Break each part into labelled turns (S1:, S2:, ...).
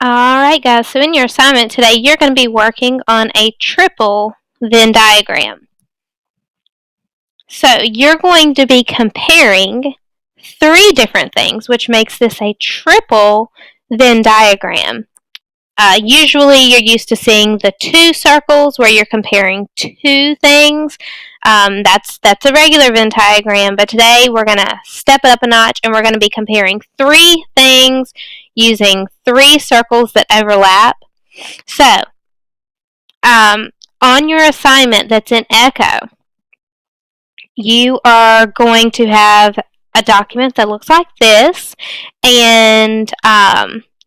S1: Alright guys, so in your assignment today, you're going to be working on a triple Venn diagram. So you're going to be comparing three different things, which makes this a triple Venn diagram. Usually you're used to seeing the two circles where you're comparing two things. That's a regular Venn diagram, but today we're going to step it up a notch and we're going to be comparing three things using three circles that overlap. So, on your assignment that's in Echo, you are going to have a document that looks like this, and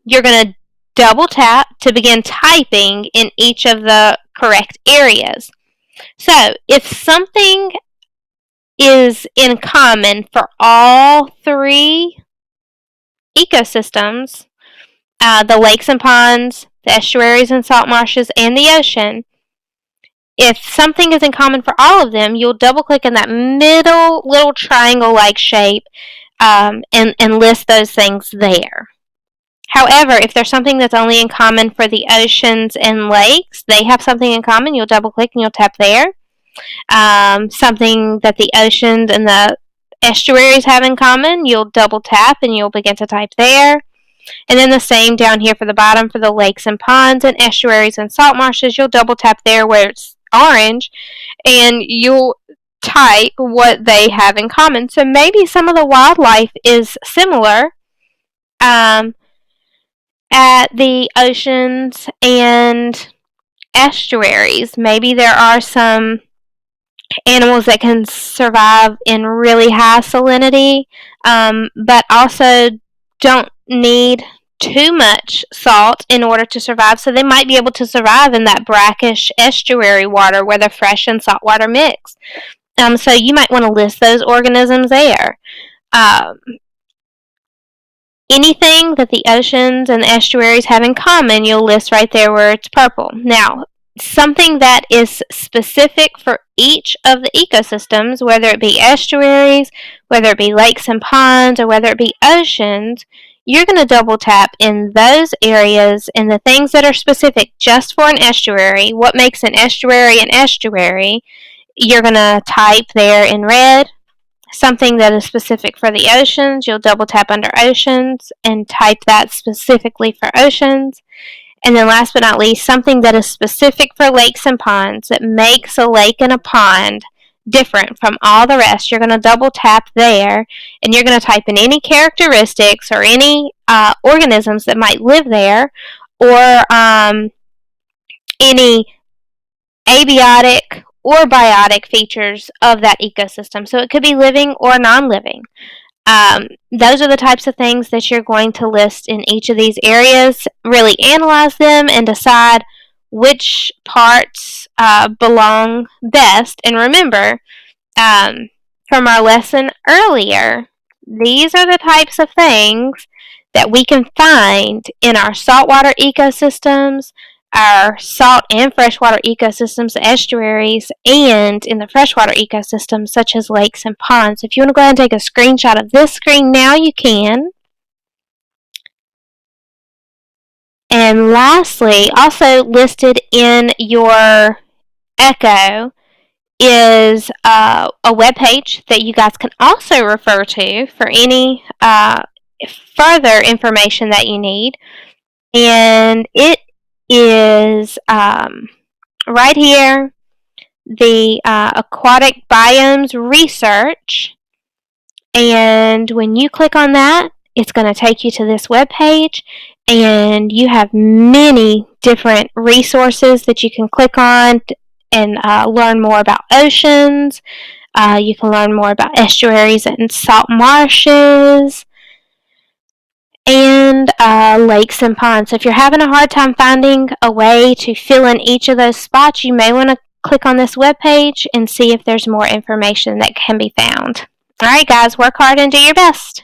S1: you're going to double tap to begin typing in each of the correct areas. So, if something is in common for all three ecosystems, the lakes and ponds, the estuaries and salt marshes, and the ocean, if something is in common for all of them, you'll double click in that middle little triangle-like shape and list those things there. However, if there's something that's only in common for the oceans and lakes, they have something in common, you'll double click and you'll tap there. Something that the oceans and the estuaries have in common, you'll double tap and you'll begin to type there. And then the same down here for the bottom for the lakes and ponds and estuaries and salt marshes, you'll double tap there where it's orange and you'll type what they have in common. So maybe some of the wildlife is similar at the oceans and estuaries. Maybe there are some animals that can survive in really high salinity, but also don't need too much salt in order to survive, so they might be able to survive in that brackish estuary water where the fresh and salt water mix. So you might want to list those organisms there. Anything that the oceans and the estuaries have in common, you'll list right there where it's purple. Now, something that is specific for each of the ecosystems, whether it be estuaries, whether it be lakes and ponds, or whether it be oceans, you're going to double tap in those areas and the things that are specific just for an estuary. What makes an estuary, you're going to type there in red. Something that is specific for the oceans, you'll double tap under oceans and type that specifically for oceans. And then last but not least, something that is specific for lakes and ponds that makes a lake and a pond different from all the rest. You're going to double tap there and you're going to type in any characteristics or any organisms that might live there, or any abiotic or biotic features of that ecosystem. So it could be living or non-living. Those are the types of things that you're going to list in each of these areas. Really analyze them and decide which parts belong best. And remember, from our lesson earlier, these are the types of things that we can find in our saltwater ecosystems, our salt and freshwater ecosystems, estuaries, and in the freshwater ecosystems such as lakes and ponds. If you want to go ahead and take a screenshot of this screen now, you can. And lastly, also listed in your Echo is a web page that you guys can also refer to for any further information that you need. And it is right here, the aquatic biomes research, and when you click on that, it's going to take you to this web page, and you have many different resources that you can click on and learn more about oceans. You can learn more about estuaries and salt marshes, and lakes and ponds. So if you're having a hard time finding a way to fill in each of those spots, you may want to click on this webpage and see if there's more information that can be found. Alright guys, work hard and do your best.